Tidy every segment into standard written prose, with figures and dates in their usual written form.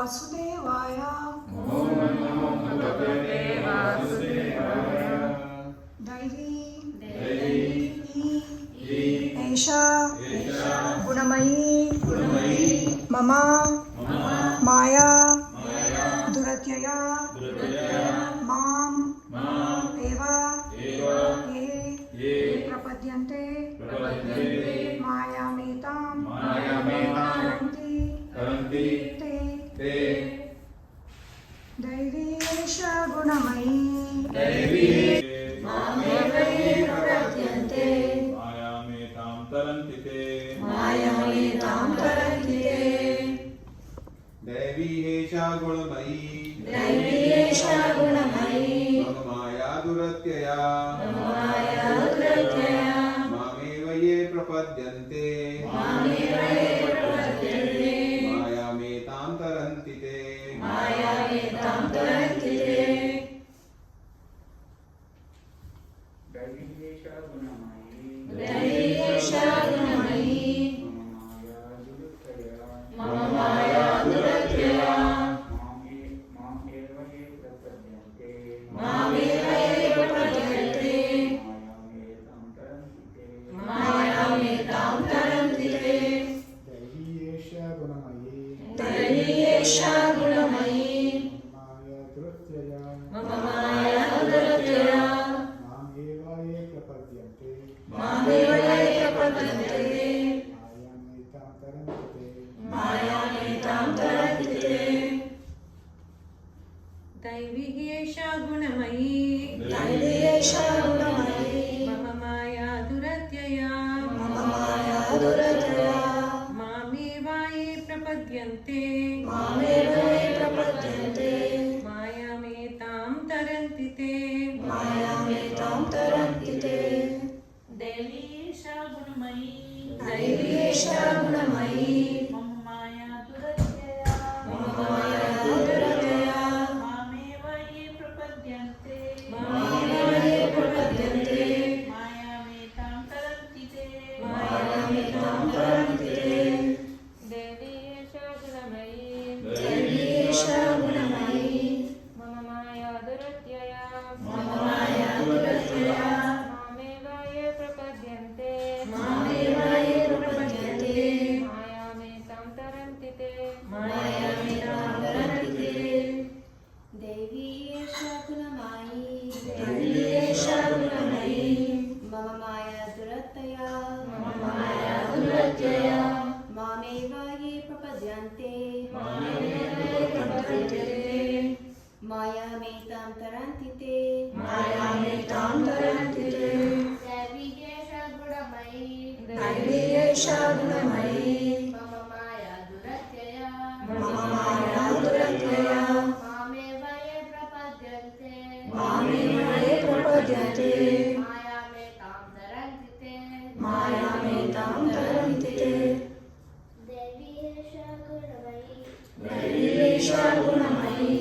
Vasudevaya. Om Namo Bhagavate Vasudevaya. Devi Esha Gunamayi Mama Maya Duratyaya Mam Eva Ye Prapadyante Mayametam Karanti Te Devi Esha Gunamayi Mamevai Prapadyante Mayametam Taranti Te Devi Esha Gunamayi Maya Duratyaya Mameva Ye Prapadyante Mayametam Taranti Te Devi Esha Gunamayi Mama Maya Duratyaya Mamevaye Prapadyante Mayametam Taranti Te Devi Esha Gunamayi Mama Maya Duratyaya Mamevaye Prapadyante Mayametam Taranti Te Devi Esha Gunamayi Mama Maya Duratyaya Mamevaye Prapadyante Mayametam Taranti Te Devi Esha Gunamayi Mama Maya Durataya Mamevaye Prapadyante Mayametam Taranti Te Devi Esha Gunamayi Mama Maya Durataya Mamevaye Prapadyante Mayametam Taranti Te Devi Esha Gunamayi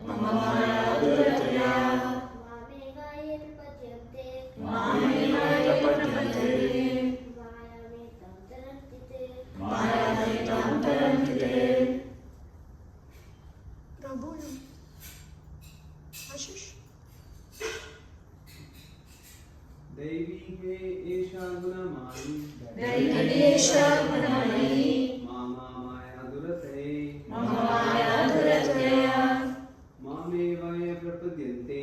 Mama Maya Durataya Mamevaye Prapadyante Mayametam Taranti Te Prabhu Ashish Devi Esha Gunamayi Mama Maya Duratyaya Mamevaye Prapadyante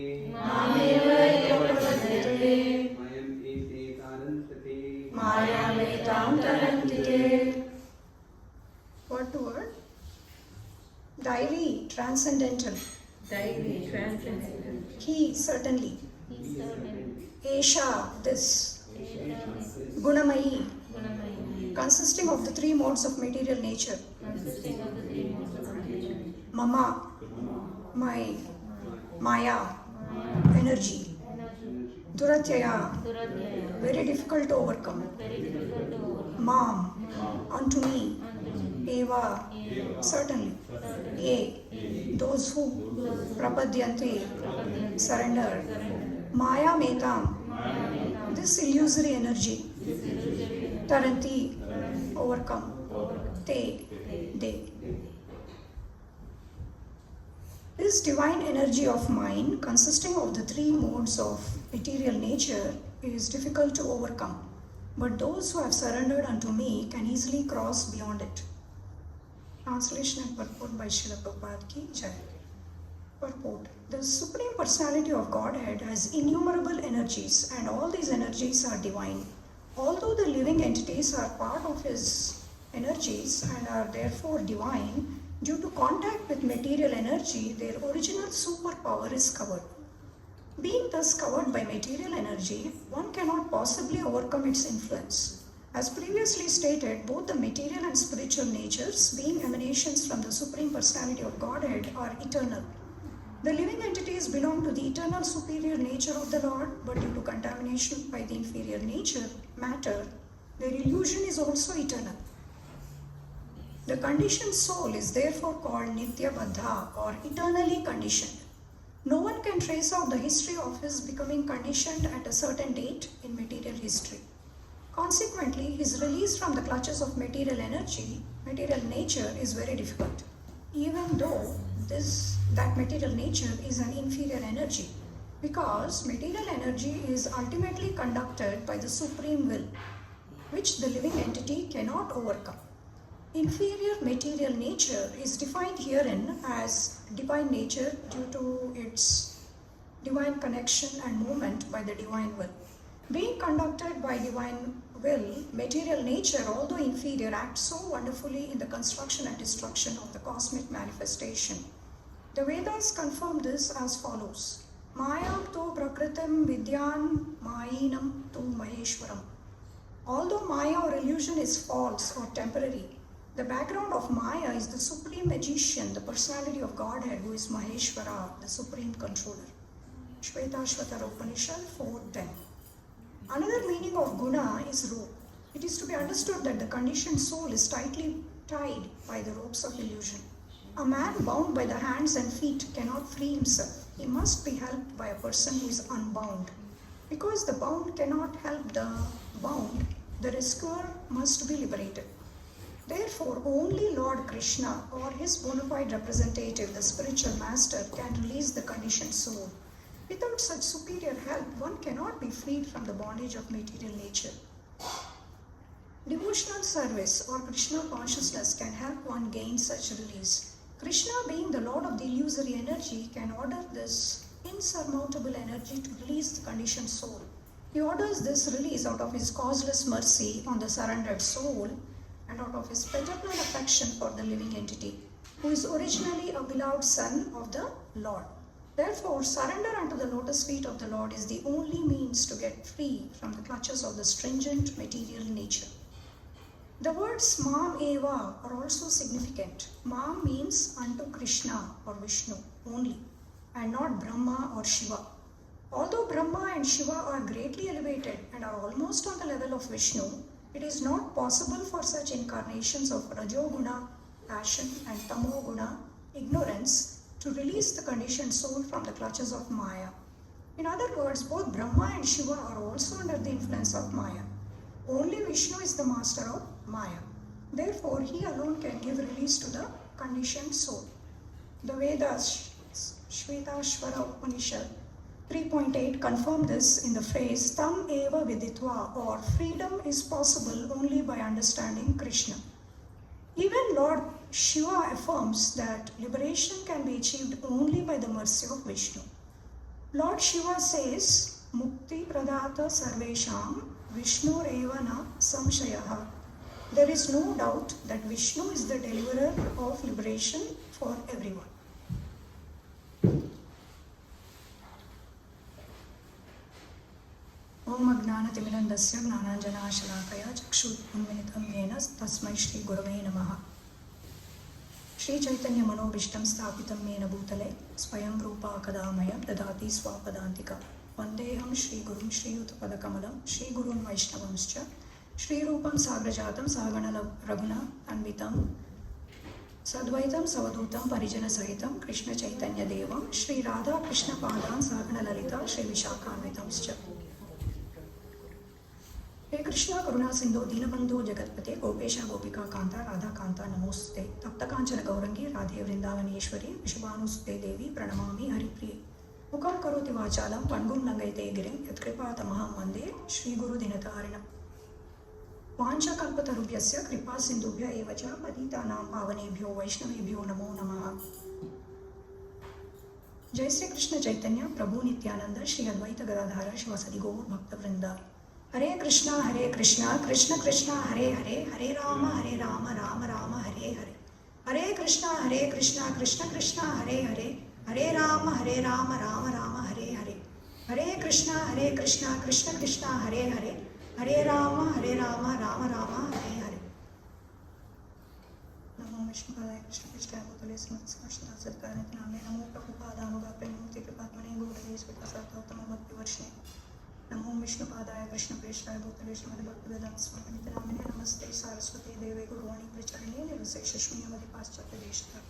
Mayam Ete Tarantate What word? Devi, transcendental. He, certainly. Esha, this. Gunamayi, consisting of the three modes of material nature. Mama, my, Maya, energy. Duratyaya, very difficult to overcome. Mam, unto me. Eva, certainly. Ye, those who. Prapadyante, surrender. Maya metam, this illusory energy. Taranti, overcome. Te, De. This divine energy of mind, consisting of the three modes of material nature, is difficult to overcome. But those who have surrendered unto me can easily cross beyond it. Translation and purport by Srila Prabhupada Ki Jai. Purport. The Supreme Personality of Godhead has innumerable energies, and all these energies are divine. Although the living entities are part of his energies and are therefore divine, due to contact with material energy, their original superpower is covered. Being thus covered by material energy, one cannot possibly overcome its influence. As previously stated, both the material and spiritual natures, being emanations from the Supreme Personality of Godhead, are eternal. The living entities belong to the eternal superior nature of the Lord, but due to contamination by the inferior nature, matter, their illusion is also eternal. The conditioned soul is therefore called Nitya Baddha, or eternally conditioned. No one can trace out the history of his becoming conditioned at a certain date in material history. Consequently, his release from the clutches of material energy, material nature, is very difficult, even though that material nature is an inferior energy, because material energy is ultimately conducted by the supreme will, which the living entity cannot overcome. Inferior material nature is defined herein as divine nature due to its divine connection and movement by the divine will. Being conducted by divine will, material nature, although inferior, acts so wonderfully in the construction and destruction of the cosmic manifestation. The Vedas confirm this as follows. Mayam tu prakritam vidyan mayinam tu maheshwaram. Although Maya or illusion is false or temporary, the background of Maya is the supreme magician, the personality of Godhead, who is Maheshwara, the supreme controller. Shvetashvatara Upanishad 4:10. Another meaning of guna is rope. It is to be understood that the conditioned soul is tightly tied by the ropes of illusion. A man bound by the hands and feet cannot free himself. He must be helped by a person who is unbound. Because the bound cannot help the bound, the rescuer must be liberated. Therefore, only Lord Krishna or his bona fide representative, the spiritual master, can release the conditioned soul. Without such superior help, one cannot be freed from the bondage of material nature. Devotional service or Krishna consciousness can help one gain such release. Krishna, being the Lord of the illusory energy, can order this insurmountable energy to release the conditioned soul. He orders this release out of his causeless mercy on the surrendered soul and out of his paternal affection for the living entity, who is originally a beloved son of the Lord. Therefore, surrender unto the lotus feet of the Lord is the only means to get free from the clutches of the stringent material nature. The words Mam Eva are also significant. Mam means unto Krishna or Vishnu only, and not Brahma or Shiva. Although Brahma and Shiva are greatly elevated and are almost on the level of Vishnu, it is not possible for such incarnations of Rajoguna, passion, and Tamoguna, ignorance, to release the conditioned soul from the clutches of Maya. In other words, both Brahma and Shiva are also under the influence of Maya. Only Vishnu is the master of Maya. Therefore, he alone can give release to the conditioned soul. The Vedas, Shvetashvara Upanishad 3.8 confirm this in the phrase Tam eva viditva, or freedom is possible only by understanding Krishna. Even Lord Shiva affirms that liberation can be achieved only by the mercy of Vishnu. Lord Shiva says, Mukti pradata sarvesham Vishnu eva na samshayaha. There is no doubt that Vishnu is the deliverer of liberation for everyone. Om Agnanatimirandasya Gnananjanashalakaya Chakshut Yena Tasmai Shri Gurave Namaha. Shri Chaitanya Manobishtam Sthapitam Mena Bhutale Swayam Rupa Kadamaya Dadati Swapadantika Vandeham Shri Gurum Shri Utpadakamalam Shri Gurun Vaishnavamscha Shri Rupam Sagrajatam Sagana Raguna Anvitam Sadvaitam Savadutam Parijana Sahitam Krishna Chaitanya Devam Shri Radha Krishna Padan Sagana Lalita Shri Vishakhanvitamscha. हे कृष्णा करुणा सिंधु दीनबंधु जगतपते गोपेश गोपिका कांता राधा कांता नमोस्ते तप्त कांचन गौरंगी राधे वृंदावनेश्वरी विषभानुसुते देवी प्रणमामि हरिप्रिये मुखं करोति वाचालं पङ्गुं लङ्घयते गिरिं यत्कृपातमहं वन्दे श्रीगुरुदिनतारिणम् वाञ्छाकल्पतरुभ्यस्य कृपा सिन्धुभ्य एव च पतितानां पावनेभ्यो वैष्णवेभ्यो नमो नमः। जय श्री कृष्ण चैतन्य प्रभु नित्यानंद श्री अद्वैत गदाधर शिवसदि गौर भक्तवृंद। हरे कृष्णा कृष्ण कृष्ण हरे हरे हरे राम राम राम हरे हरे। हरे कृष्णा कृष्ण कृष्ण हरे हरे हरे राम राम राम हरे हरे। हरे कृष्णा कृष्ण कृष्ण हरे हरे हरे राम राम राम हरे हरे। नमो विष्णुपादाय कृष्ण कृष्णाय भूतले स्मृतिस्मृष्टा सत्कारणिक नामे नमो प्रभुपादानुगा प्रेममूर्ति कृपात्मने गौरदेश विकासात्तम भक्तिवर्षिणे नमो विष्णुपादाय कृष्ण कृष्णाय भूतले श्रीमद्भक्तिवेदांत स्वामिनिति नामिने नमस्ते सारस्वती देवे गुरुवाणी प्रचारिणे निर्विशेषशून्यमति पाश्चात्यदेशतः।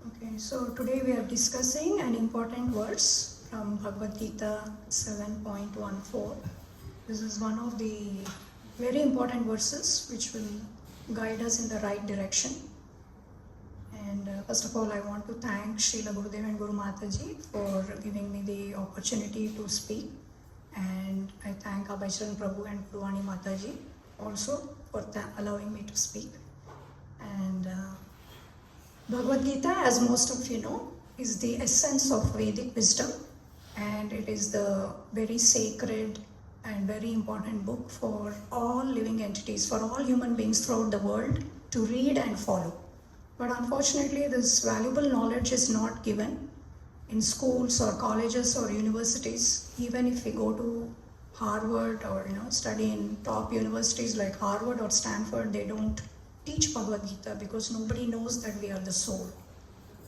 Okay, so today we are discussing an important verse from Bhagavad Gita 7.14. This is one of the very important verses which will guide us in the right direction. And first of all, I want to thank Srila Gurudev and Guru Mataji for giving me the opportunity to speak. And I thank Abhaycharan Prabhu and Guruvani Mataji also for allowing me to speak. And Bhagavad Gita, as most of you know, is the essence of Vedic wisdom. And it is the very sacred and very important book for all living entities, for all human beings throughout the world to read and follow. But unfortunately, this valuable knowledge is not given in schools or colleges or universities. Even if we go to Harvard or study in top universities like Harvard or Stanford, they don't teach Bhagavad Gita because nobody knows that we are the soul.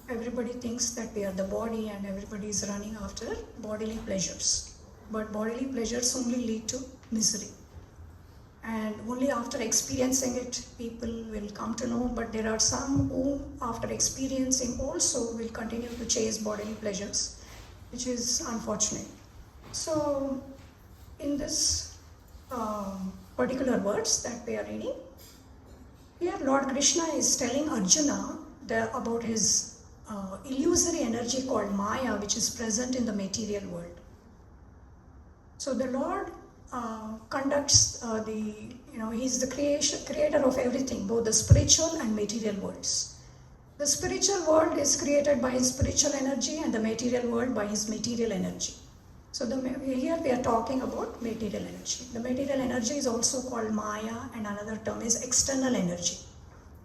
Everybody thinks that we are the body and everybody is running after bodily pleasures. But bodily pleasures only lead to misery. And only after experiencing it, people will come to know. But there are some who, after experiencing also, will continue to chase bodily pleasures, which is unfortunate. So, in this particular verse that we are reading, here Lord Krishna is telling Arjuna about his illusory energy called Maya, which is present in the material world. So the Lord conducts he's the creator of everything, both the spiritual and material worlds. The spiritual world is created by his spiritual energy and the material world by his material energy. So here we are talking about material energy. The material energy is also called Maya, and another term is external energy.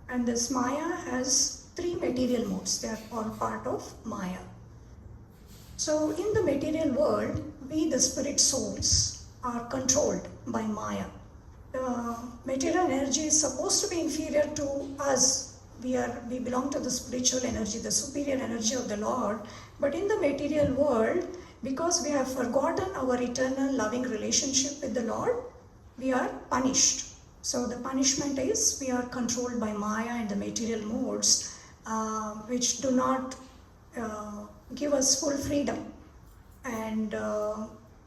And this Maya has three material modes. They are all part of Maya. So in the material world, we the spirit souls are controlled by Maya. The material energy is supposed to be inferior to us. We belong to the spiritual energy, the superior energy of the Lord. But in the material world, because we have forgotten our eternal loving relationship with the Lord, we are punished. So the punishment is we are controlled by Maya and the material modes, which do not give us full freedom, and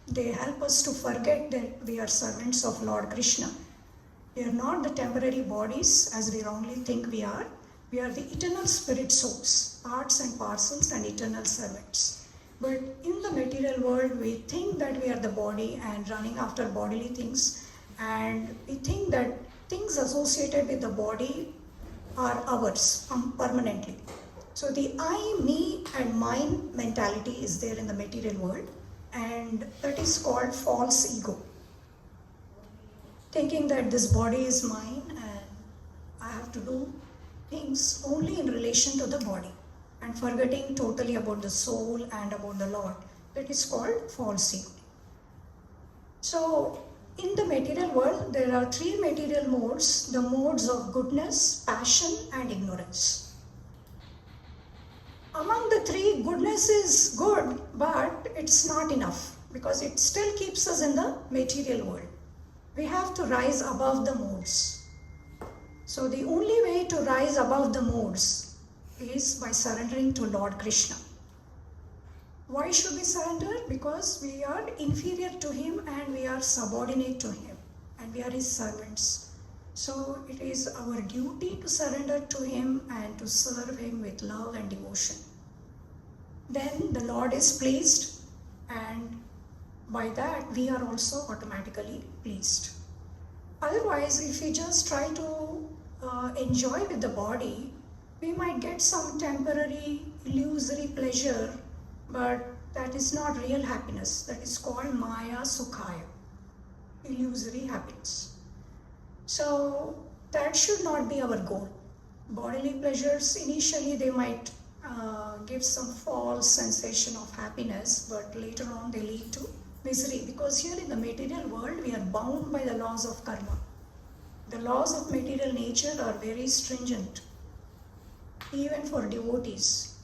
they help us to forget that we are servants of Lord Krishna. We are not the temporary bodies as we wrongly think we are. We are the eternal spirit souls, parts and parcels and eternal servants. But in the material world, we think that we are the body and running after bodily things, and we think that things associated with the body are ours permanently. So the I, me and mine mentality is there in the material world, and that is called false ego. Thinking that this body is mine and I have to do things only in relation to the body, and forgetting totally about the soul and about the Lord. That is called false ego. So in the material world, there are three material modes, the modes of goodness, passion and ignorance. Among the three, goodness is good, but it's not enough because it still keeps us in the material world. We have to rise above the modes. So the only way to rise above the modes is by surrendering to Lord Krishna. Why should we surrender? Because we are inferior to him and we are subordinate to him and we are his servants. So it is our duty to surrender to him and to serve him with love and devotion. Then the Lord is pleased, and by that we are also automatically pleased. Otherwise, if we just try to enjoy with the body, we might get some temporary illusory pleasure, but that is not real happiness. That is called Maya Sukhaya, illusory happiness. So that should not be our goal. Bodily pleasures, initially they might give some false sensation of happiness, but later on they lead to misery, because here in the material world we are bound by the laws of karma. The laws of material nature are very stringent. Even for devotees,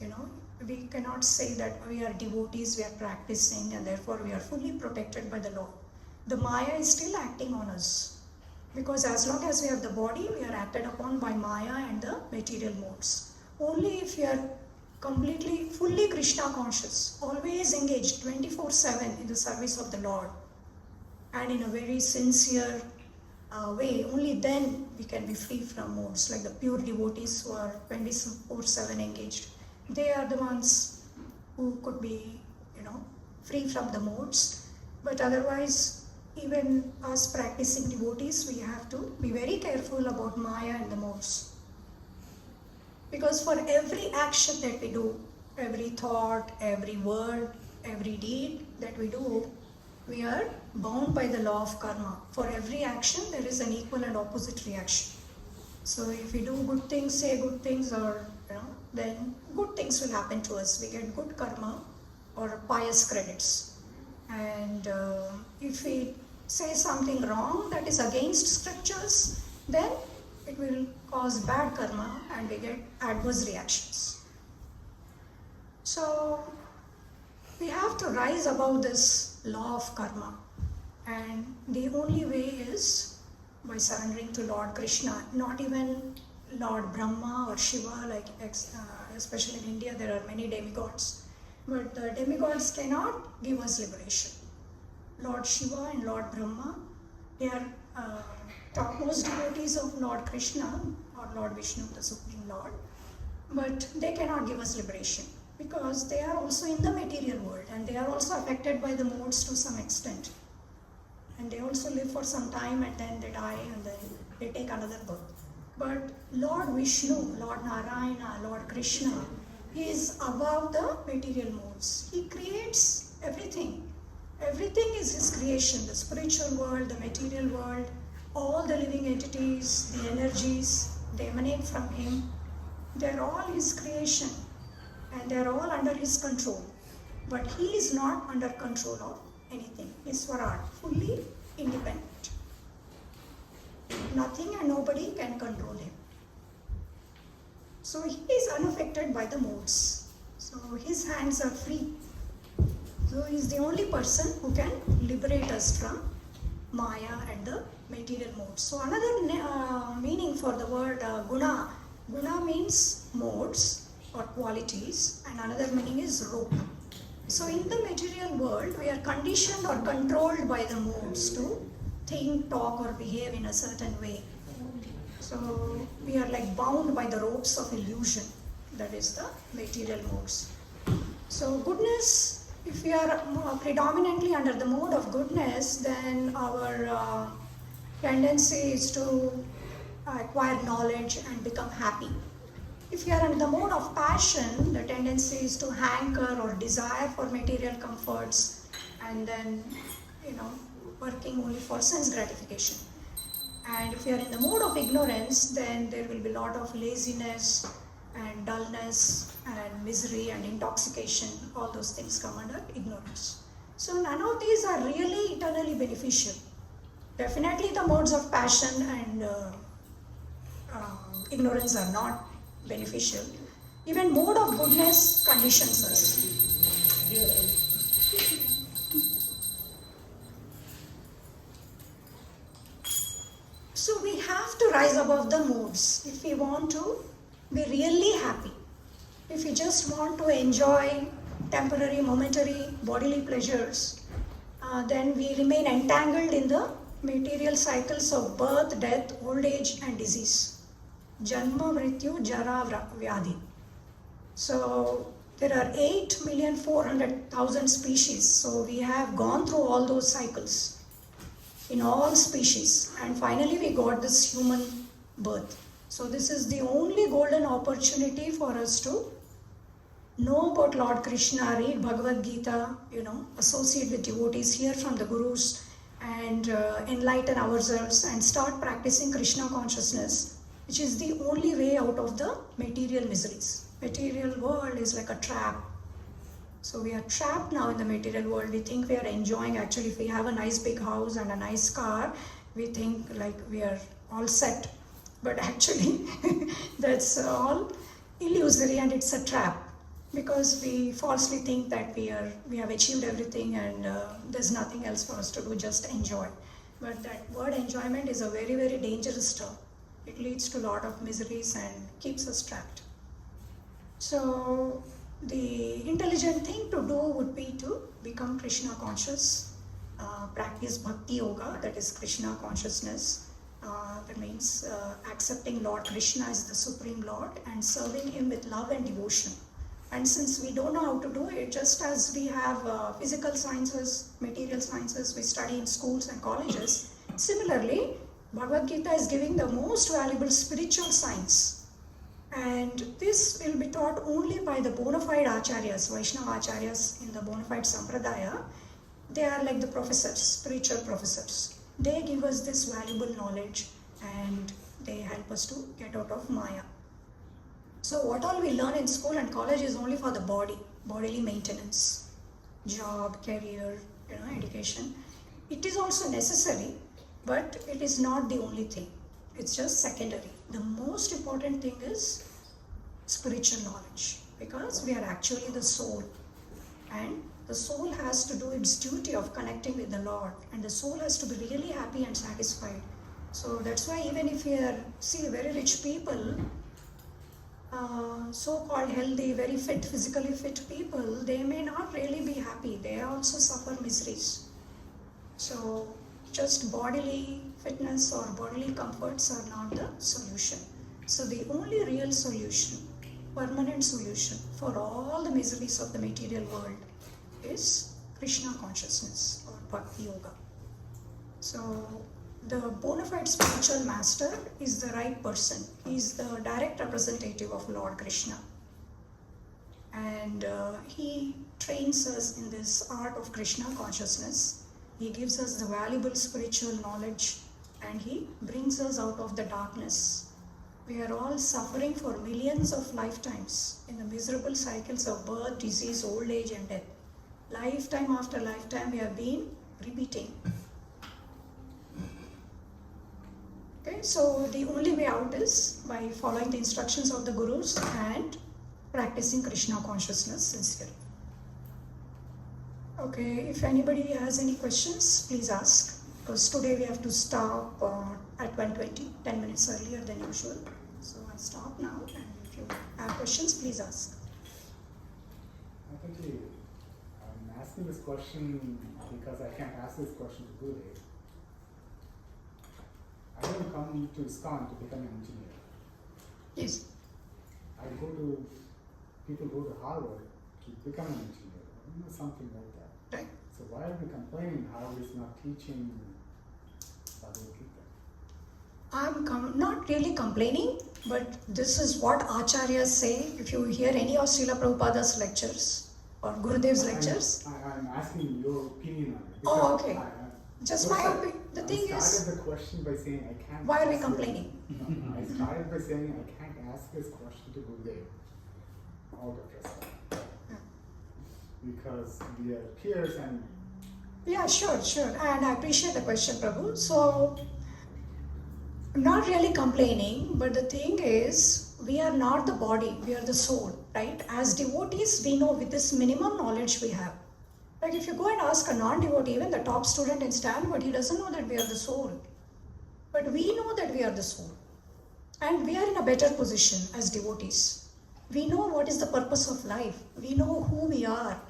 we cannot say that we are devotees, we are practicing, and therefore we are fully protected by the law. The Maya is still acting on us, because as long as we have the body, we are acted upon by Maya and the material modes. Only if we are completely, fully Krishna conscious, always engaged 24/7 in the service of the Lord, and in a very sincere way, only then we can be free from modes. Like the pure devotees who are 24/7 engaged, they are the ones who could be, free from the modes. But otherwise, even us practicing devotees, we have to be very careful about Maya and the modes. Because for every action that we do, every thought, every word, every deed that we do, we are bound by the law of karma. For every action, there is an equal and opposite reaction. So if we do good things, say good things, or then good things will happen to us. We get good karma or pious credits. And if we say something wrong that is against scriptures, then it will cause bad karma and we get adverse reactions. So we have to rise above this law of karma, and the only way is by surrendering to Lord Krishna. Not even Lord Brahma or Shiva, like especially in India there are many demigods, but the demigods cannot give us liberation. Lord Shiva and Lord Brahma, they are topmost devotees of Lord Krishna or Lord Vishnu, the Supreme Lord, but they cannot give us liberation because they are also in the material world and they are also affected by the modes to some extent. And they also live for some time and then they die and then they take another birth. But Lord Vishnu, Lord Narayana, Lord Krishna, he is above the material modes. He creates everything. Everything is his creation, the spiritual world, the material world, all the living entities, the energies, they emanate from him. They are all his creation and they are all under his control. But he is not under control of anything. He is Swaraj, fully independent. Nothing and nobody can control him. So he is unaffected by the modes. So his hands are free. So he is the only person who can liberate us from Maya and the material modes. So another meaning for the word guna. Guna means modes or qualities, and another meaning is rope. So in the material world, we are conditioned or controlled by the modes to think, talk or behave in a certain way. So we are like bound by the ropes of illusion. That is the material modes. So goodness, if we are predominantly under the mode of goodness, then our tendency is to acquire knowledge and become happy. If you are in the mode of passion, the tendency is to hanker or desire for material comforts and then, working only for sense gratification. And if you are in the mode of ignorance, then there will be a lot of laziness and dullness and misery and intoxication. All those things come under ignorance. So none of these are really eternally beneficial. Definitely the modes of passion and ignorance are not beneficial. Even mode of goodness conditions us. So we have to rise above the modes if we want to be really happy. If we just want to enjoy temporary, momentary bodily pleasures, then we remain entangled in the material cycles of birth, death, old age, and disease. Janma, Mrityu, Jara, Vyadhi. So there are 8,400,000 species. So we have gone through all those cycles in all species, and finally we got this human birth. So this is the only golden opportunity for us to know about Lord Krishna, read Bhagavad Gita, associate with devotees, hear from the gurus, and enlighten ourselves and start practicing Krishna consciousness, which is the only way out of the material miseries. Material world is like a trap. So we are trapped now in the material world. We think we are enjoying. Actually, if we have a nice big house and a nice car, we think like we are all set. But actually, that's all illusory, and it's a trap, because we falsely think that we have achieved everything and there's nothing else for us to do, just enjoy. But that word enjoyment is a very, very dangerous term. It leads to a lot of miseries and keeps us trapped. So the intelligent thing to do would be to become Krishna conscious, practice bhakti yoga, that is Krishna consciousness. That means accepting Lord Krishna as the Supreme Lord and serving Him with love and devotion. And since we don't know how to do it, just as we have physical sciences, material sciences, we study in schools and colleges, similarly, Bhagavad Gita is giving the most valuable spiritual science. And this will be taught only by the bona fide acharyas, Vaishnava acharyas in the bona fide sampradaya. They are like the professors, spiritual professors. They give us this valuable knowledge and they help us to get out of Maya. So what all we learn in school and college is only for the body, bodily maintenance, job, career, education. It is also necessary, but it is not the only thing. It's just secondary. The most important thing is spiritual knowledge, because we are actually the soul, and the soul has to do its duty of connecting with the Lord, and the soul has to be really happy and satisfied. So that's why even if you see very rich people, so-called healthy, very fit, physically fit people, they may not really be happy. They also suffer miseries. So just bodily fitness or bodily comforts are not the solution. So the only real solution, permanent solution for all the miseries of the material world is Krishna consciousness or Bhakti Yoga. So the bona fide spiritual master is the right person. He is the direct representative of Lord Krishna. And he trains us in this art of Krishna consciousness. He gives us the valuable spiritual knowledge and he brings us out of the darkness. We are all suffering for millions of lifetimes in the miserable cycles of birth, disease, old age and death. Lifetime after lifetime we have been repeating. Okay, so the only way out is by following the instructions of the gurus and practicing Krishna consciousness sincerely. Okay, if anybody has any questions, please ask. Because today we have to stop at 1:20, 10 minutes earlier than usual. So I'll stop now, and if you have questions, please ask. Actually, I'm asking this question because I can't ask this question to Gurudev. I don't come to ISKCON to become an engineer. Yes. People go to Harvard to become an engineer, something like that. Right. So why are we complaining Harvard is not teaching Bhagavad Gita? I'm not really complaining, but this is what acharyas say. If you hear any of Srila Prabhupada's lectures or Gurudev's lectures. I'm asking your opinion on it. Oh, okay. Just my opinion. The thing I is, started the question by saying I can't. why are we ask complaining? I started by saying I can't ask this question to Gurudev out of respect. Because we are peers and... Yeah, sure. And I appreciate the question, Prabhu. So, I'm not really complaining, but the thing is, we are not the body, we are the soul, right? As devotees, we know with this minimum knowledge we have. Like if you go and ask a non-devotee, even the top student in Stanford, he doesn't know that we are the soul. But we know that we are the soul. And we are in a better position as devotees. We know what is the purpose of life. We know who we are,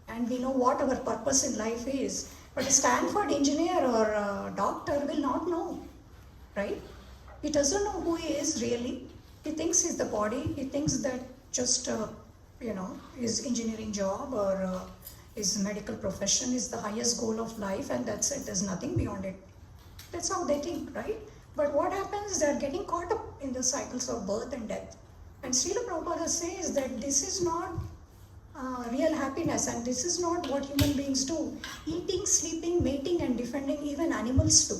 and we know what our purpose in life is. But a Stanford engineer or a doctor will not know, right? He doesn't know who he is really. He thinks he's the body. He thinks that just his engineering job or his medical profession is the highest goal of life, and that's it. There's nothing beyond it. That's how they think, right? But what happens? They're getting caught up in the cycles of birth and death. And Srila Prabhupada says that this is not real happiness, and this is not what human beings do. Eating, sleeping, mating, and defending, even animals do.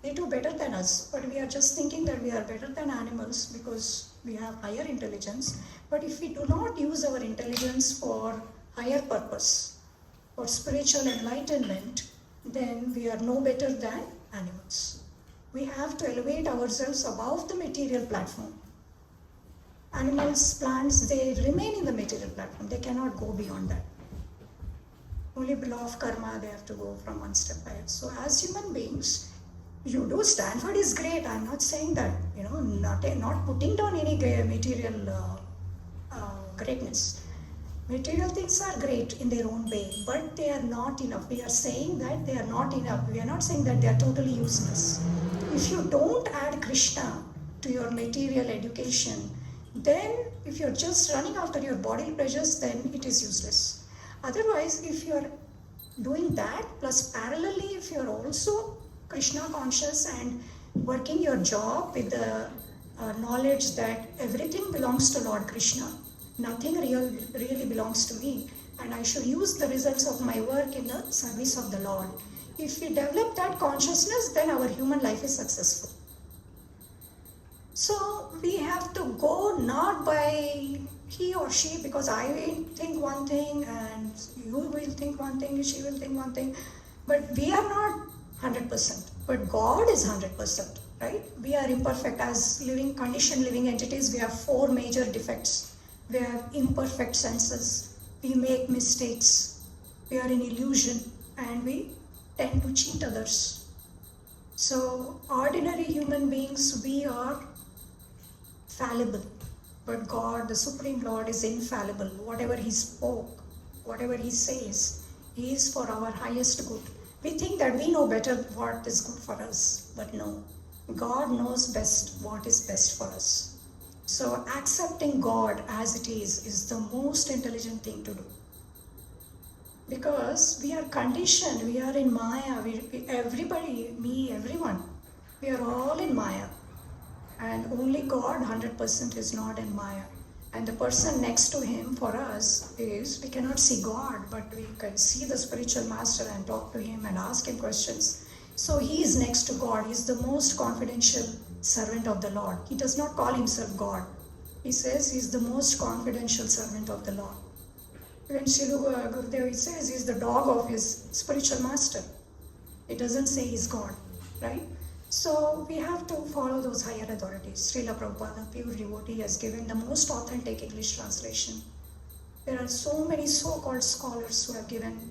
They do better than us, but we are just thinking that we are better than animals because we have higher intelligence. But if we do not use our intelligence for higher purpose, for spiritual enlightenment, then we are no better than animals. We have to elevate ourselves above the material platform. Animals, plants, they remain in the material platform. They cannot go beyond that. Only law of karma, they have to go from one step ahead. So as human beings, you do. Stanford is great. I'm not saying that, not putting down any material greatness. Material things are great in their own way, but they are not enough. We are saying that they are not enough. We are not saying that they are totally useless. If you don't add Krishna to your material education, then if you're just running after your bodily pleasures, then it is useless. Otherwise, if you're doing that, plus parallelly, if you're also Krishna conscious and working your job with the knowledge that everything belongs to Lord Krishna, nothing really belongs to me, and I should use the results of my work in the service of the Lord. If we develop that consciousness, then our human life is successful. So we have to go not by he or she, because I will think one thing and you will think one thing, she will think one thing, but we are not 100%, but God is 100%, right? We are imperfect as conditioned living entities. We have 4 major defects. We have imperfect senses. We make mistakes. We are in illusion, and we tend to cheat others. So ordinary human beings, we are fallible, but God, the Supreme Lord, is infallible. Whatever He spoke, whatever He says, He is for our highest good. We think that we know better what is good for us, but no. God knows best what is best for us. So accepting God as it is the most intelligent thing to do. Because we are conditioned, we are in Maya, everybody, me, everyone, we are all in Maya. And only God 100% is not in Maya. And the person next to Him for us is, we cannot see God, but we can see the spiritual master and talk to Him and ask Him questions. So He is next to God. He is the most confidential servant of the Lord. He does not call Himself God. He says He is the most confidential servant of the Lord. When Srila Gurudev says He is the dog of His spiritual master, it doesn't say He is God, right? So we have to follow those higher authorities. Srila Prabhupada, pure devotee, has given the most authentic English translation. There are so many so-called scholars who have given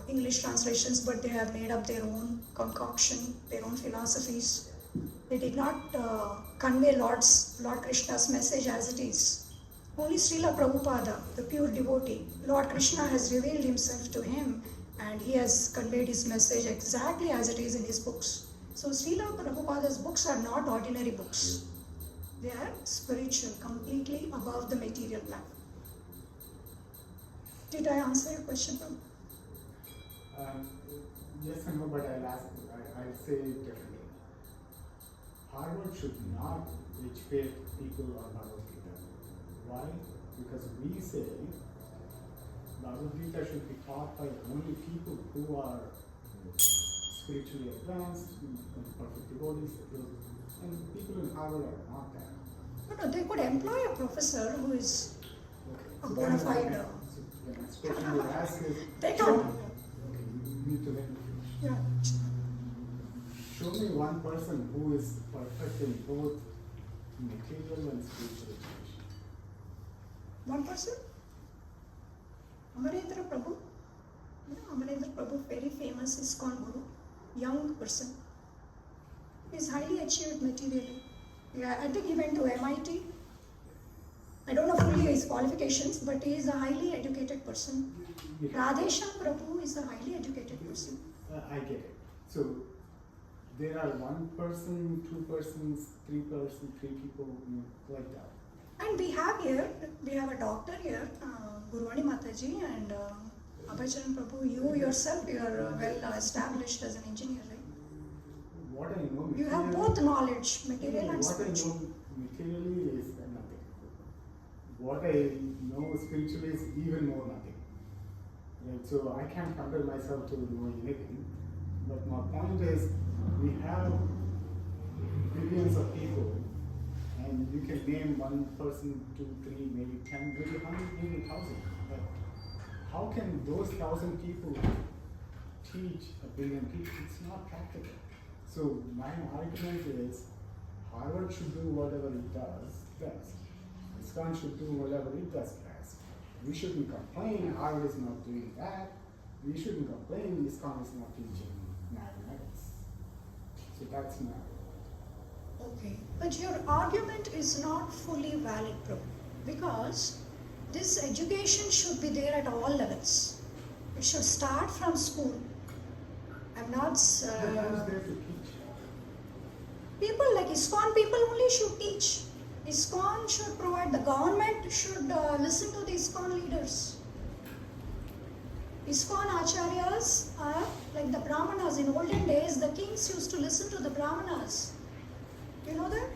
English translations, but they have made up their own concoction, their own philosophies. They did not convey Lord Krishna's message as it is. Only Srila Prabhupada, the pure devotee, Lord Krishna has revealed Himself to him, and He has conveyed His message exactly as it is in His books. So Srila Prabhupada's books are not ordinary books. They are spiritual, completely above the material plan. Did I answer your question, Prabhu? Yes and no, but I'll say it differently. Harvard should not educate people on Bhagavad Gita. Why? Because we say Bhagavad Gita should be taught by only people who are spiritually advanced, perfect devotees, and people in Harvard are not that. No, they could employ a professor who is a So bona fide. the next question you would ask is, They don't. Okay, you need to let me finish. Yeah. Show me one person who is perfect in both material and spiritual education. One person? Amarendra Prabhu. Yeah, Amarendra Prabhu, very famous ISKCON Guru. Young person. He is highly achieved materially. Yeah, I think he went to MIT I don't know fully his qualifications, but he is a highly educated person. Yeah. Radhesham Prabhu is a highly educated person. I get it. So there are one person, two persons, three people, like that. And we have a doctor here, Gurwani Mataji and Abhacharan Prabhu. You yourself, you are well established as an engineer, right? What I know You have both knowledge, material and what I spiritual. know materially is nothing. What I know spiritually is even more nothing. Right? So I can't compare myself to knowing anything. But my point is, we have billions of people, and you can name one person, 2, 3, maybe 10, maybe 100, maybe 1,000. But how can those 1,000 people teach a billion people? It's not practical. So my argument is, Harvard should do whatever it does best. ISKCON should do whatever it does best. We shouldn't complain Harvard is not doing that. We shouldn't complain ISKCON is not teaching mathematics. So that's my Okay, but your argument is not fully valid, Prabhu, because this education should be there at all levels. It should start from school. I'm not. who's there to teach? People like ISKCON people only should teach. ISKCON should provide. The government should listen to the ISKCON leaders. ISKCON acharyas are like the brahmanas. In olden days, the kings used to listen to the brahmanas. You know that?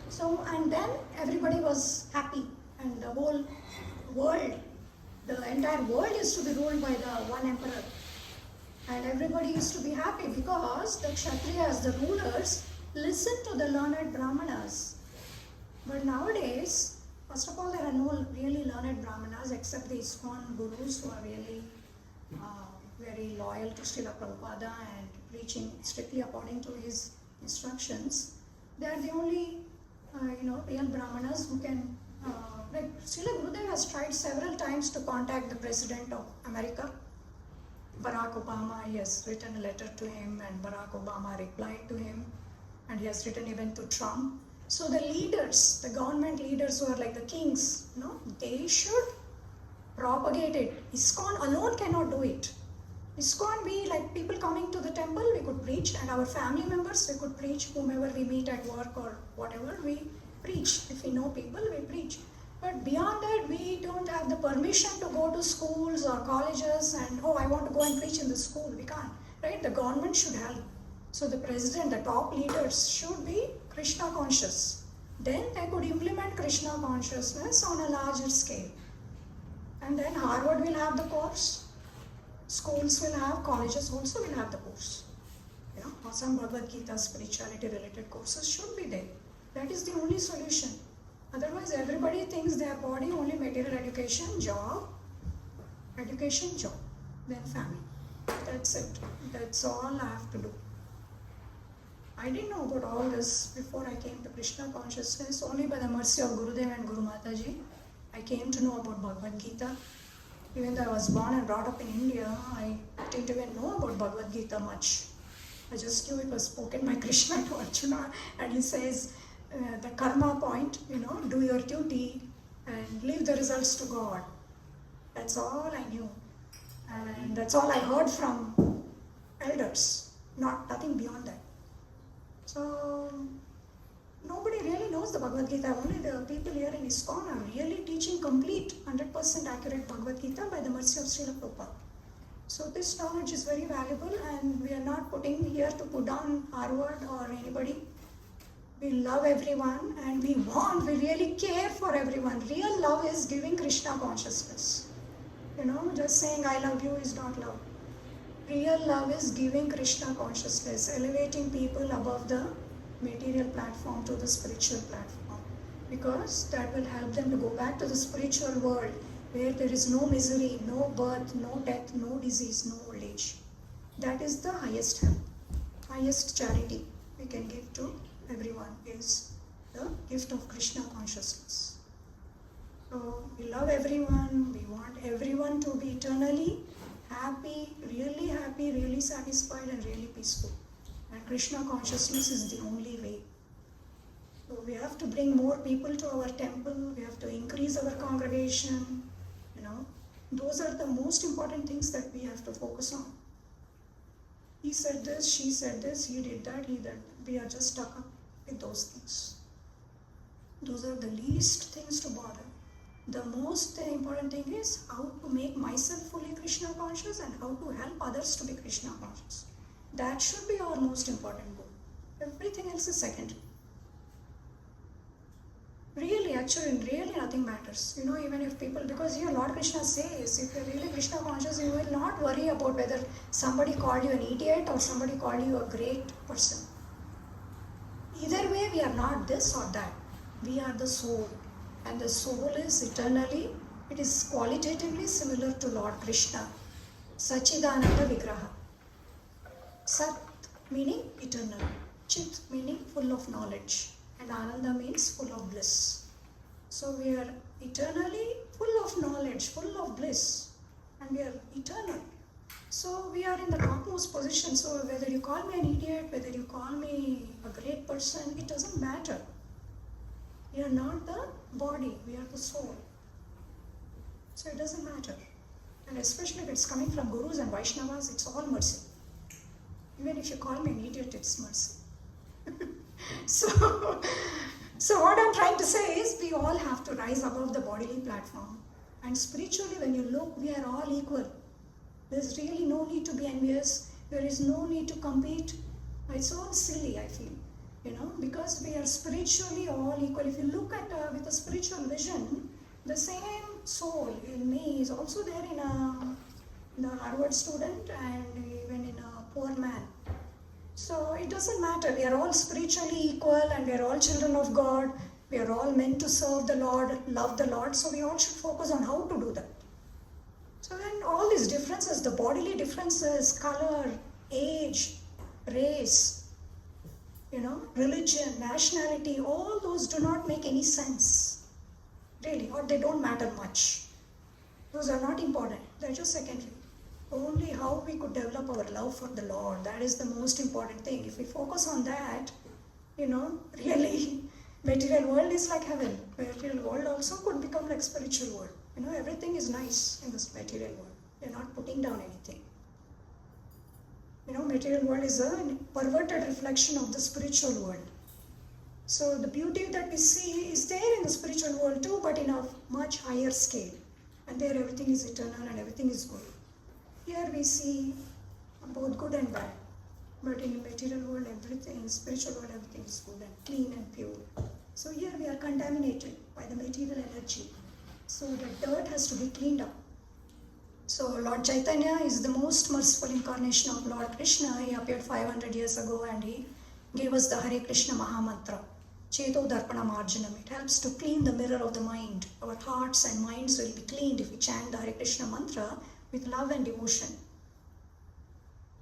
So, and then everybody was happy, and the whole world, the entire world used to be ruled by the one emperor. And everybody used to be happy because the Kshatriyas, the rulers, listened to the learned brahmanas. But nowadays, first of all, there are no really learned brahmanas except the ISKCON gurus who are really very loyal to Srila Prabhupada and preaching strictly according to his instructions. They are the only, real brahmanas who can, like Srila Gurudev has tried several times to contact the President of America, Barack Obama. He has written a letter to him and Barack Obama replied to him, and he has written even to Trump. So the leaders, the government leaders who are like the kings, they should propagate it. ISKCON alone cannot do it. ISKCON, we like people coming to the temple, we could preach, and our family members, we could preach, whomever we meet at work or whatever, we preach. If we know people, we preach. But beyond that, we don't have the permission to go to schools or colleges and, I want to go and preach in the school. We can't, right? The government should help. So the president, the top leaders should be Krishna conscious. Then they could implement Krishna consciousness on a larger scale. And then Harvard will have the course. Schools will have, colleges also will have the course. Or some Bhagavad Gita spirituality related courses should be there. That is the only solution. Otherwise, everybody thinks their body only material education, job, then family. That's it. That's all I have to do. I didn't know about all this before I came to Krishna consciousness. Only by the mercy of Gurudev and Guru Mataji, I came to know about Bhagavad Gita. Even though I was born and brought up in India, I didn't even know about Bhagavad Gita much. I just knew it was spoken by Krishna to Arjuna, and he says, the karma point, do your duty and leave the results to God. That's all I knew. And that's all I heard from elders, nothing beyond that. So, nobody really knows the Bhagavad Gita. Only the people here in ISKCON are really teaching complete, 100% accurate Bhagavad Gita by the mercy of Srila Prabhupada. So this knowledge is very valuable, and we are not putting here to put down Harvard or anybody. We love everyone, and we really care for everyone. Real love is giving Krishna consciousness. Just saying I love you is not love. Real love is giving Krishna consciousness, elevating people above the material platform to the spiritual platform. Because that will help them to go back to the spiritual world where there is no misery, no birth, no death, no disease, no old age. That is the highest help, highest charity we can give to everyone is the gift of Krishna consciousness. So we love everyone, we want everyone to be eternally happy, really satisfied and really peaceful. And Krishna consciousness is the only way. So we have to bring more people to our temple, we have to increase our congregation, you know. Those are the most important things that we have to focus on. He said this, she said this, he did that, he that. We are just stuck up with those things. Those are the least things to bother. The most important thing is how to make myself fully Krishna conscious and how to help others to be Krishna conscious. That should be our most important goal. Everything else is secondary. Really, actually, really nothing matters. You know, even if people, because here Lord Krishna says, if you're really Krishna conscious, you will not worry about whether somebody called you an idiot or somebody called you a great person. Either way, we are not this or that. We are the soul. And the soul is eternally, it is qualitatively similar to Lord Krishna. Sachidananda Vigraha. Sat meaning eternal. Chit meaning full of knowledge. And Ananda means full of bliss. So we are eternally full of knowledge, full of bliss. And we are eternal. So we are in the topmost position. So whether you call me an idiot, whether you call me a great person, it doesn't matter. We are not the body, we are the soul. So it doesn't matter. And especially if it's coming from Gurus and Vaishnavas, it's all mercy. Even if you call me an idiot, it's mercy. So what I'm trying to say is we all have to rise above the bodily platform. And spiritually, when you look, we are all equal. There's really no need to be envious. There is no need to compete. It's all silly, I feel. You know, because we are spiritually all equal. If you look at with a spiritual vision, the same soul in me is also there in the Harvard student and even in a poor man. So it doesn't matter. We are all spiritually equal and we are all children of God. We are all meant to serve the Lord, love the Lord. So we all should focus on how to do that. So then all these differences, the bodily differences, color, age, race, you know, religion, nationality, all those do not make any sense, really, or they don't matter much. Those are not important, they're just secondary. Only how we could develop our love for the Lord, that is the most important thing. If we focus on that, you know, really, material world is like heaven. Material world also could become like spiritual world. You know, everything is nice in this material world. You're not putting down anything. You know, material world is a perverted reflection of the spiritual world. So the beauty that we see is there in the spiritual world too, but in a much higher scale. And there everything is eternal and everything is good. Here we see both good and bad. But in material world, everything, in spiritual world, everything is good and clean and pure. So here we are contaminated by the material energy. So the dirt has to be cleaned up. So Lord Chaitanya is the most merciful incarnation of Lord Krishna. He appeared 500 years ago and he gave us the Hare Krishna Mahamantra. Cheto Darpana Marjanam. It helps to clean the mirror of the mind. Our hearts and minds will be cleaned if we chant the Hare Krishna mantra with love and devotion.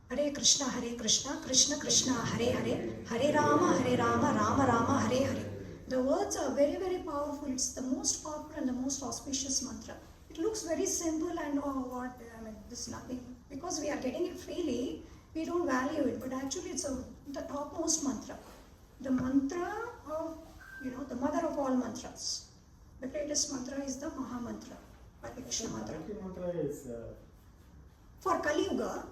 Hare Krishna, Krishna Krishna, Hare Hare, Hare Rama, Rama Rama, Hare Hare. The words are very, very powerful. It's the most powerful and the most auspicious mantra. It looks very simple and this is nothing. Because we are getting it freely, we don't value it. But actually it's the topmost mantra. The mantra of, you know, the mother of all mantras. The greatest mantra is the Maha Mantra, Hare Krishna mantra. For Kali Yuga,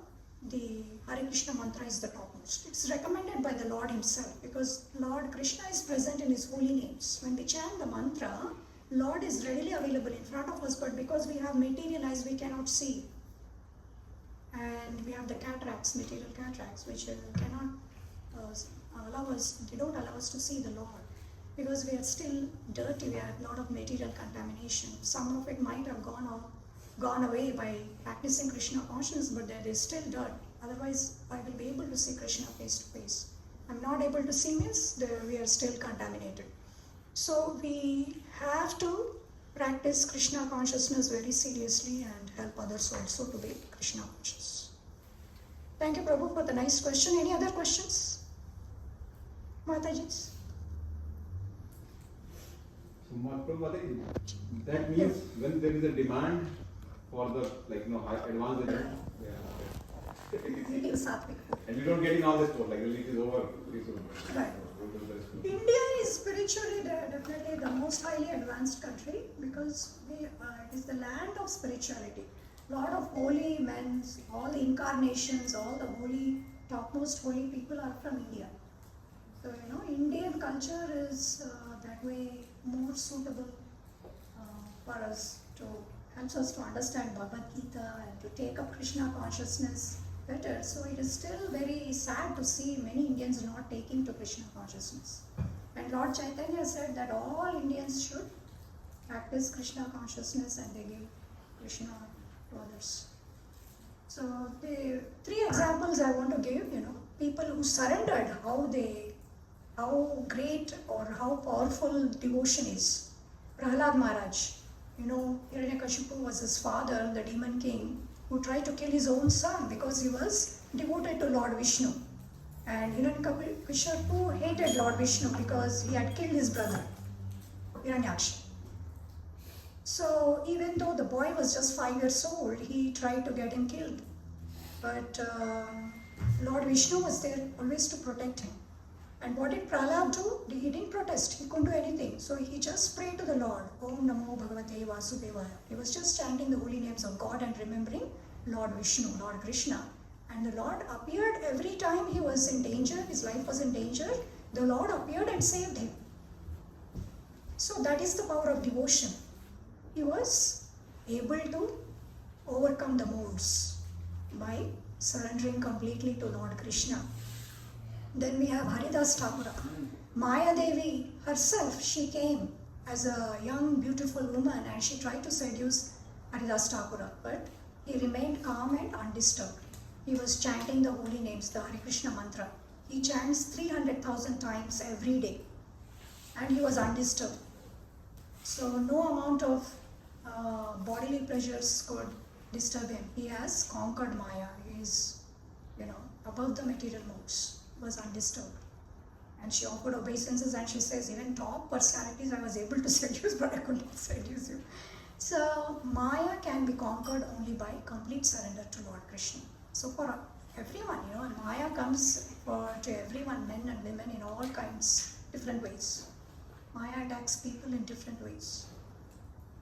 the Hare Krishna mantra is the topmost. It's recommended by the Lord himself because Lord Krishna is present in his holy names. When we chant the mantra, Lord is readily available in front of us, but because we have material eyes, we cannot see. And we have the cataracts, material cataracts, which cannot allow us, they don't allow us to see the Lord. Because we are still dirty, we have a lot of material contamination. Some of it might have gone away by practicing Krishna consciousness, but there is still dirt. Otherwise, I will be able to see Krishna face to face. I'm not able to see means we are still contaminated. So we have to practice Krishna consciousness very seriously and help others also to be Krishna conscious. Thank you, Prabhu, for the nice question. Any other questions? Mataji? So, Prabhu, that means when there is a demand for the high advanced agent, and we don't get in all this store, like the lease is over pretty soon. Right. to the rest of India is spiritually definitely the most highly advanced country because it is the land of spirituality. Lot of holy men, all the incarnations, all the holy, topmost holy people are from India. So, Indian culture is that way more suitable for us helps us to understand Bhagavad Gita and to take up Krishna consciousness better. So it is still very sad to see many Indians not taking to Krishna consciousness. And Lord Chaitanya said that all Indians should practice Krishna consciousness and they give Krishna to others. So the 3 examples I want to give, people who surrendered, how great or how powerful devotion is. Prahlad Maharaj, Hiranyakashipu was his father, the demon king, who tried to kill his own son because he was devoted to Lord Vishnu. And Hiranyakashipu hated Lord Vishnu because he had killed his brother, Hiranyaksha. So even though the boy was just 5 years old, he tried to get him killed. But Lord Vishnu was there always to protect him. And what did Prahlad do? He didn't protest. He couldn't do anything. So he just prayed to the Lord. Om Namo Bhagavate Vasudevaya. He was just chanting the holy names of God and remembering Lord Vishnu, Lord Krishna. And the Lord appeared every time he was in danger, his life was in danger. The Lord appeared and saved him. So that is the power of devotion. He was able to overcome the moods by surrendering completely to Lord Krishna. Then we have Haridas Thakura. Maya Devi herself, she came as a young beautiful woman and she tried to seduce Haridas Thakura, but he remained calm and undisturbed. He was chanting the holy names, the Hare Krishna mantra. He chants 300,000 times every day and he was undisturbed. So no amount of bodily pleasures could disturb him. He has conquered Maya. He is, above the material modes. Was undisturbed. And she offered obeisances and she says, even top personalities I was able to seduce, but I couldn't seduce you. So Maya can be conquered only by complete surrender to Lord Krishna. So for everyone, Maya comes to everyone, men and women in all kinds, different ways. Maya attacks people in different ways.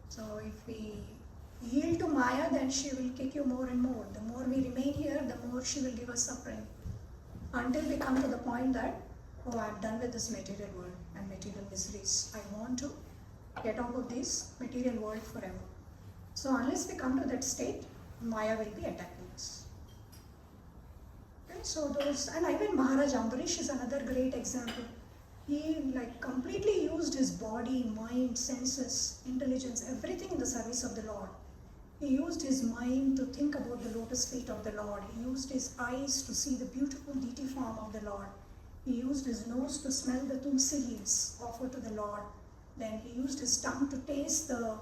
So if we yield to Maya, then she will kick you more and more. The more we remain here, the more she will give us suffering. Until we come to the point that, I'm done with this material world and material miseries. I want to get out of this material world forever. So unless we come to that state, Maya will be attacking us. Okay, so those, and even Maharaj Ambarish is another great example. He completely used his body, mind, senses, intelligence, everything in the service of the Lord. He used his mind to think about the lotus feet of the Lord. He used his eyes to see the beautiful deity form of the Lord. He used his nose to smell the tulsi leaves offered to the Lord. Then he used his tongue to taste the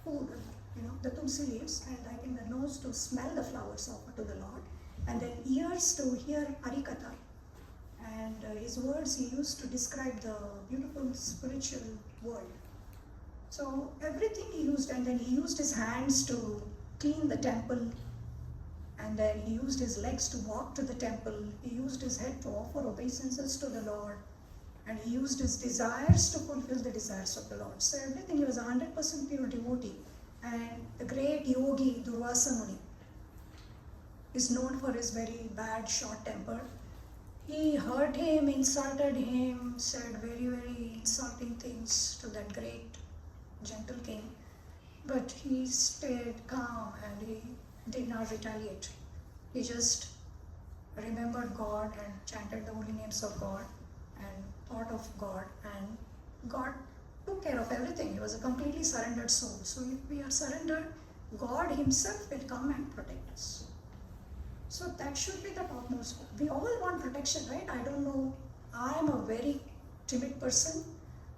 food, the tulsi leaves, and the nose to smell the flowers offered to the Lord. And then ears to hear Harikatha. And his words he used to describe the beautiful spiritual world. So everything he used, and then he used his hands to clean the temple, and then he used his legs to walk to the temple, he used his head to offer obeisances to the Lord, and he used his desires to fulfill the desires of the Lord. So everything, he was 100% pure devotee. And the great yogi Durvasa Muni is known for his very bad short temper. He hurt him, insulted him, said very, very insulting things to that great gentle king, but he stayed calm and he did not retaliate. He just remembered God and chanted the holy names of God and thought of God, and God took care of everything. He was a completely surrendered soul. So if we are surrendered, God himself will come and protect us. So that should be the topmost goal. We all want protection, right? I don't know. I am a very timid person.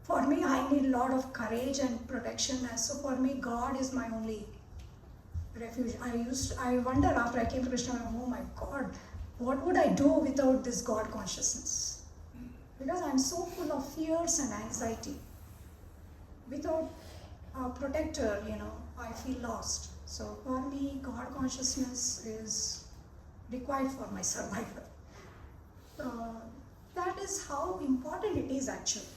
For me, I need a lot of courage and protection. So for me, God is my only refuge. I wonder after I came to Krishna, oh my God, what would I do without this God consciousness? Because I'm so full of fears and anxiety. Without a protector, I feel lost. So for me, God consciousness is required for my survival. That is how important it is actually.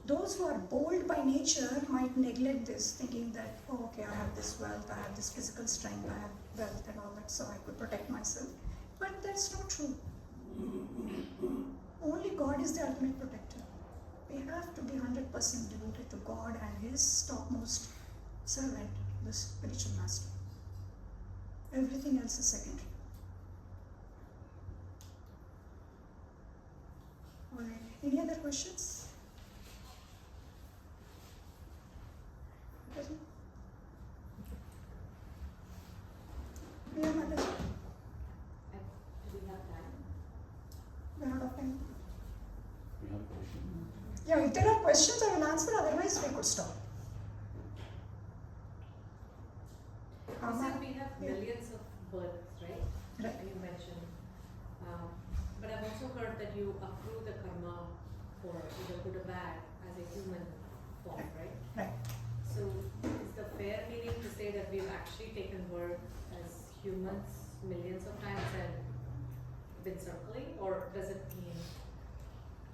Those who are bold by nature might neglect this, thinking that, oh, okay, I have this wealth, I have this physical strength, I have wealth and all that, so I could protect myself. But that's not true. Only God is the ultimate protector. We have to be 100% devoted to God and His topmost servant, the spiritual master. Everything else is secondary. Alright, any other questions? Yeah, Mataji. Do we have time? We're out of time. We have a question. Yeah, if there are questions, I will answer, otherwise we could stop. You said we have Yeah. millions of births, right? Right. You mentioned. But I've also heard that you accrue the karma for either good or bad as a human form, right? Right. So is the fair meaning to say that we've actually taken birth as humans millions of times and been circling, or does it mean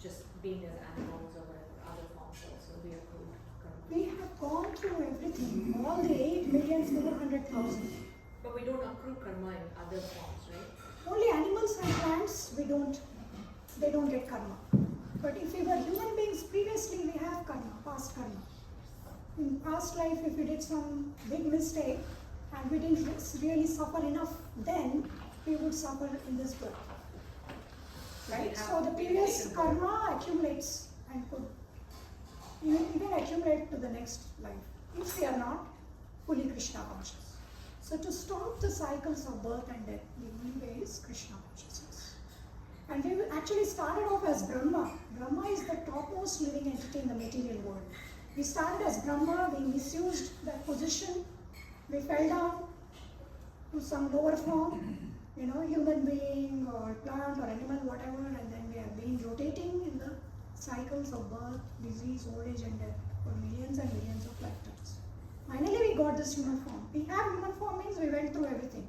just being as animals or whatever other forms also we accrue karma? We have gone through everything, all the 8,400,000. But we don't accrue karma in other forms, right? Only animals and plants, they don't get karma. But if we were human beings previously, we have karma, past karma. In past life, if we did some big mistake and we didn't really suffer enough, then we would suffer in this birth. Right? So the previous karma accumulates and could even accumulate to the next life if we are not fully Krishna conscious. So to stop the cycles of birth and death, the only way is Krishna consciousness. And we actually started off as Brahma. Brahma is the topmost living entity in the material world. We started as Brahma, we misused that position, we fell down to some lower form, human being or plant or animal, whatever, and then we have been rotating in the cycles of birth, disease, old age and death for millions and millions of lifetimes. Finally we got this human form. We have human form means we went through everything.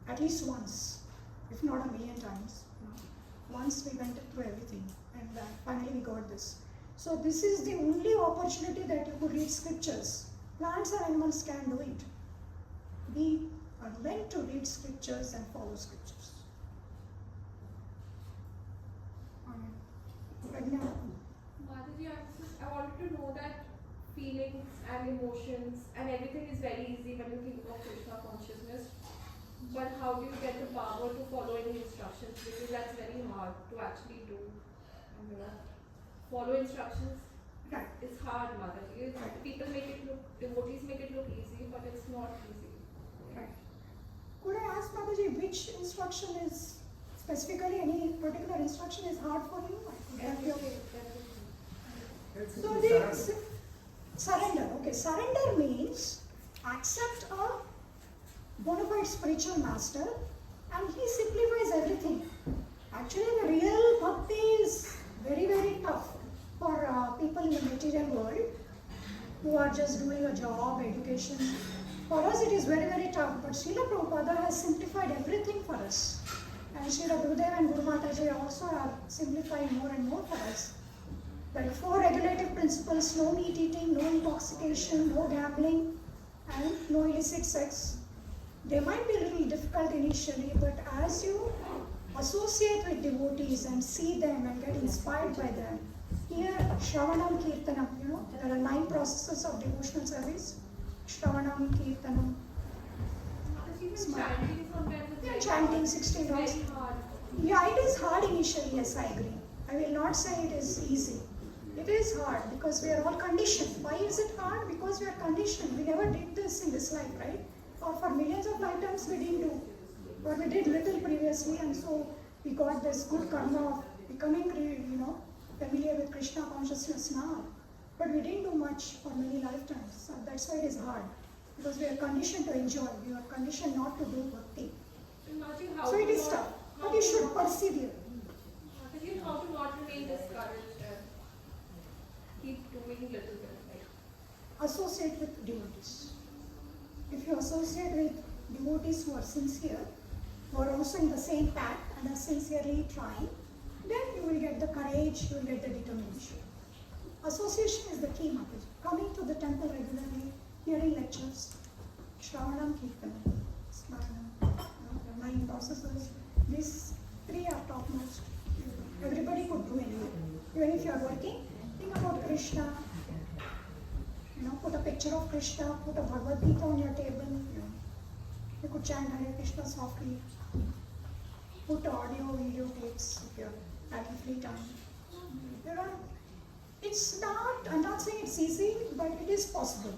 At least once, if not a million times. Once we went through everything and finally we got this. So this is the only opportunity that you could read scriptures. Plants and animals can do it. We are meant to read scriptures and follow scriptures. Mataji, I wanted to know that feelings and emotions and everything is very easy when you think of Krishna consciousness. But how do you get the power to follow any instructions? Because that's very hard to actually do. Follow instructions. Right. It's hard, Mataji. People make it look, devotees make it look easy, but it's not easy. Right. Could I ask Mataji which instruction is specifically, any particular instruction is hard for you? I could help you. So the surrender. Okay, surrender means accept a bona fide spiritual master and he simplifies everything. Actually, the real bhakti is very, very tough for people in the material world who are just doing a job, education. For us, it is very, very tough. But Srila Prabhupada has simplified everything for us. And Srila Gurudev and Guru Mataji also are simplifying more and more for us. There are 4 regulative principles: no meat eating, no intoxication, no gambling, and no illicit sex. They might be a little difficult initially, but as you associate with devotees and see them and get inspired by them, here Shravanam Kirtanam, there are 9 processes of devotional service. Shravanam, Kirtanam, Chanting sometimes is very chanting hard. 16 It's rounds. very hard. Yeah, it is hard initially, yes, I agree. I will not say it is easy. It is hard because we are all conditioned. Why is it hard? Because we are conditioned. We never did this in this life, right? Or for millions of lifetimes we didn't do. Or we did little previously, and so we got this good karma of becoming, familiar with Krishna consciousness now. But we didn't do much for many lifetimes. So that's why it is hard. Because we are conditioned to enjoy. We are conditioned not to do bhakti. Mataji, how So it to is not- tough. how But you to should not- persevere. Mataji, how to not remain discouraged and keep doing little bit. Associate with devotees. If you associate with devotees who are sincere, who are also in the same path and are sincerely trying, then you will get the courage, you will get the determination. Association is the key, Mataji. Coming to the temple regularly, hearing lectures, Shravanam, Kirtanam, Smaranam, the 9 processes, these 3 are top most. Everybody could do anything. Even if you are working, think about Krishna. Put a picture of Krishna, put a Bhagavad Gita on your table. You could chant Hare Krishna softly. Put audio, video tapes if you're having free time. It's not, I'm not saying it's easy, but it is possible.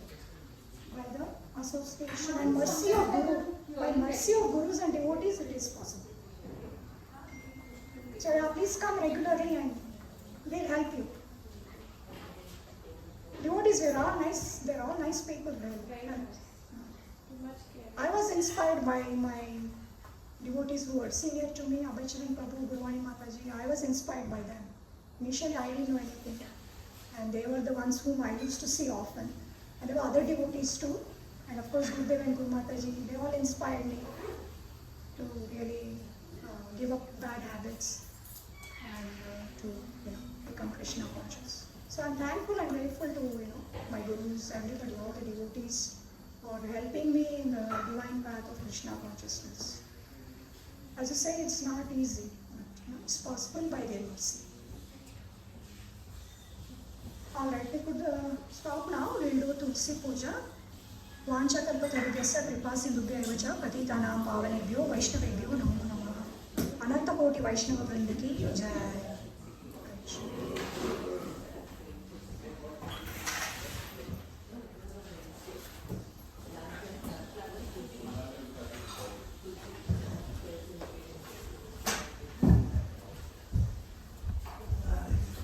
By the association and mercy of Guru, by mercy of Gurus and devotees, it is possible. So yeah, please come regularly and we'll help you. Devotees, they're all nice people. Very nice. Too much care. I was inspired by my devotees who were senior to me, Abhacharan Prabhu, Gurwani Mataji. I was inspired by them. Initially, I didn't know anything. And they were the ones whom I used to see often. And there were other devotees too. And of course, Gurudev and Guru Mataji, they all inspired me to really give up bad habits and to become Krishna conscious. So I'm thankful and grateful to my gurus, everybody, all the devotees for helping me in the divine path of Krishna consciousness. As I say, it's not easy, but it's possible by their mercy. Alright, we could stop now. We'll do Tulsi Puja. Vancha kalpatarubhyasya kripa sindhubhya evacha patitanam pavanebhyo vaishnavebhyo namo namaha. Ananta koti Vaishnava vrindaki jai.